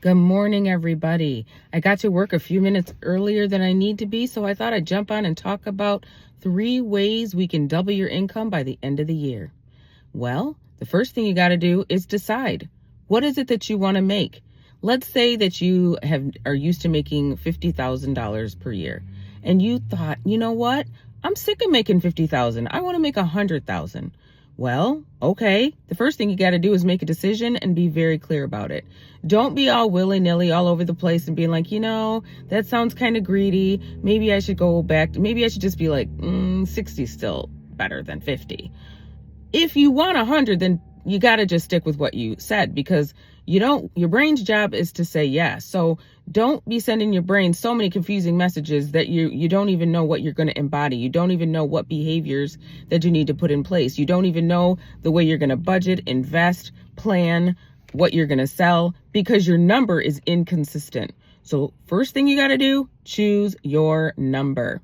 Good morning, everybody. I got to work a few minutes earlier than I need to be, so I thought I'd jump on and talk about 3 ways we can double your income by the end of the year. Well, the first thing you got to do is decide, what is it that you want to make? Let's say that you are used to making $50,000 per year, and you thought, you know what? I'm sick of making $50,000. I want to make $100,000. Well, okay. The first thing you got to do is make a decision and be very clear about it. Don't be all willy-nilly all over the place and being like, that sounds kind of greedy. Maybe I should go back. Maybe I should just be like, 60 is still better than 50. If you want 100, then you got to just stick with what you said, because your brain's job is to say yes. So don't be sending your brain so many confusing messages that you don't even know what you're going to embody. You don't even know what behaviors that you need to put in place. You don't even know the way you're going to budget, invest, plan, what you're going to sell, because your number is inconsistent. So first thing you got to do, choose your number.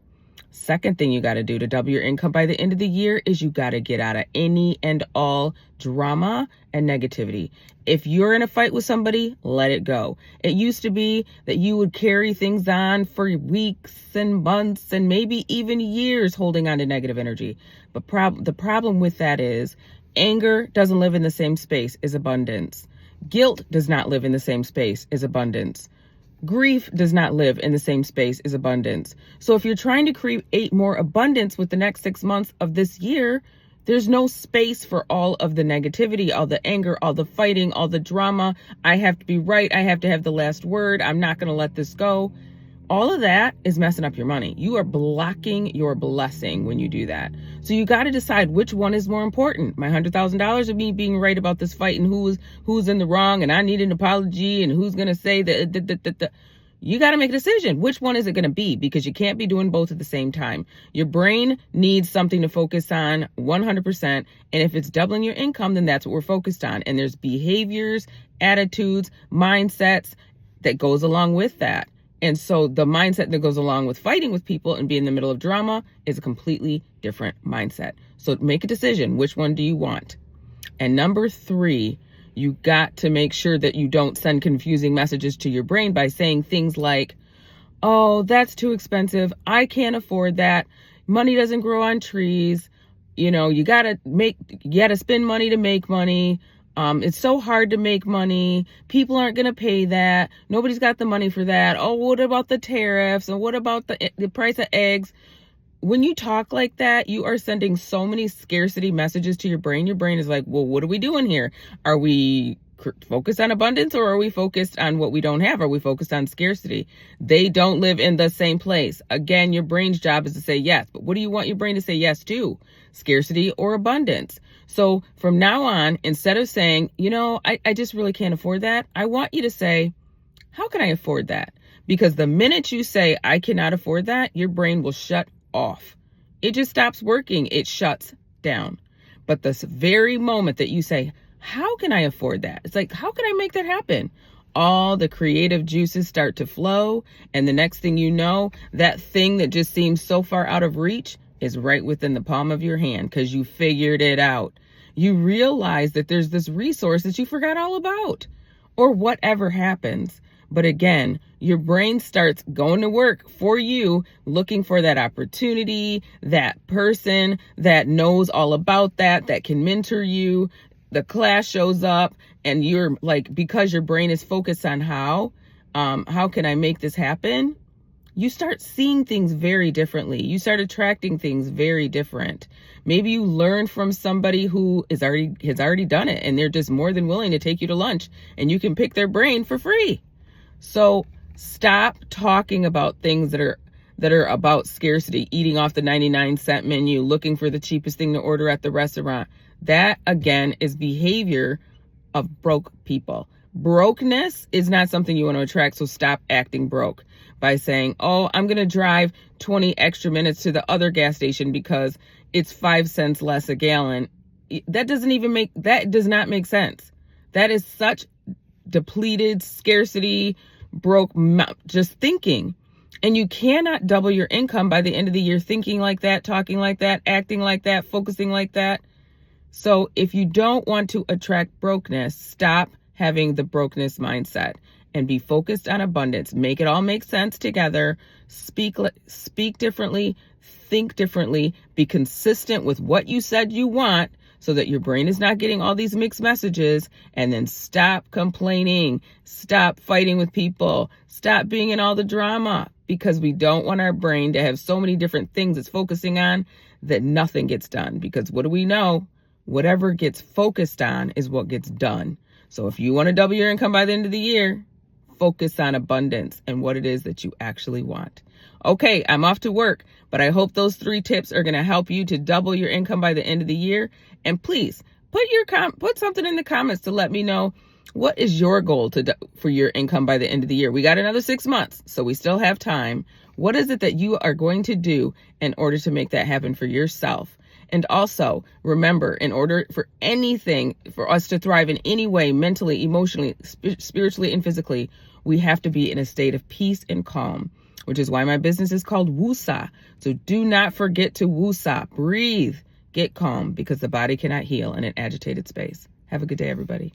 Second thing you got to do to double your income by the end of the year is you got to get out of any and all drama and negativity. If you're in a fight with somebody, let it go. It used to be that you would carry things on for weeks and months and maybe even years holding on to negative energy. But the problem with that is anger doesn't live in the same space as abundance. Guilt does not live in the same space as abundance. Grief does not live in the same space as abundance. So if you're trying to create more abundance with the next 6 months of this year, there's no space for all of the negativity, all the anger, all the fighting, all the drama. I have to be right. I have to have the last word. I'm not going to let this go. All of that is messing up your money. You are blocking your blessing when you do that. So you got to decide which one is more important. My $100,000 of me being right about this fight and who's in the wrong and I need an apology and who's going to say that. You got to make a decision. Which one is it going to be? Because you can't be doing both at the same time. Your brain needs something to focus on 100%. And if it's doubling your income, then that's what we're focused on. And there's behaviors, attitudes, mindsets that goes along with that. And so the mindset that goes along with fighting with people and being in the middle of drama is a completely different mindset. So make a decision. Which one do you want? And number 3, you got to make sure that you don't send confusing messages to your brain by saying things like, oh, that's too expensive. I can't afford that. Money doesn't grow on trees. You got to spend money to make money. It's so hard to make money. People aren't going to pay that. Nobody's got the money for that. Oh, what about the tariffs? And what about the price of eggs? When you talk like that, you are sending so many scarcity messages to your brain. Your brain is like, well, what are we doing here? Are we focused on abundance or are we focused on what we don't have? Are we focused on scarcity? They don't live in the same place. Again, your brain's job is to say yes. But what do you want your brain to say yes to? Scarcity or abundance? So from now on, instead of saying, I just really can't afford that, I want you to say, how can I afford that? Because the minute you say, I cannot afford that, your brain will shut off. It just stops working. It shuts down. But this very moment that you say, how can I afford that? It's like, how can I make that happen? All the creative juices start to flow. And the next thing you know, that thing that just seems so far out of reach is right within the palm of your hand because you figured it out. You realize that there's this resource that you forgot all about, or whatever happens. But again, your brain starts going to work for you, looking for that opportunity, that person that knows all about that can mentor you. The class shows up and you're like, because your brain is focused on how can I make this happen? You start seeing things very differently. You start attracting things very different. Maybe you learn from somebody who has already done it and they're just more than willing to take you to lunch and you can pick their brain for free. So stop talking about things that are about scarcity, eating off the 99-cent menu, looking for the cheapest thing to order at the restaurant. That, again, is behavior of broke people. Brokenness is not something you want to attract, so stop acting broke by saying, oh, I'm going to drive 20 extra minutes to the other gas station because it's 5 cents less a gallon. That does not make sense. That is such depleted, scarcity, broke, just thinking. And you cannot double your income by the end of the year thinking like that, talking like that, acting like that, focusing like that. So if you don't want to attract brokenness, stop having the brokenness mindset and be focused on abundance. Make it all make sense together. Speak differently, think differently, be consistent with what you said you want so that your brain is not getting all these mixed messages, and then stop complaining, stop fighting with people, stop being in all the drama, because we don't want our brain to have so many different things it's focusing on that nothing gets done. Because what do we know? Whatever gets focused on is what gets done. So if you want to double your income by the end of the year, focus on abundance and what it is that you actually want. Okay, I'm off to work, but I hope those 3 tips are going to help you to double your income by the end of the year. And please put something in the comments to let me know, what is your goal for your income by the end of the year? We got another 6 months, so we still have time. What is it that you are going to do in order to make that happen for yourself? And also, remember, in order for anything, for us to thrive in any way, mentally, emotionally, spiritually, and physically, we have to be in a state of peace and calm, which is why my business is called Woosah. So do not forget to Woosah. Breathe, get calm, because the body cannot heal in an agitated space. Have a good day, everybody.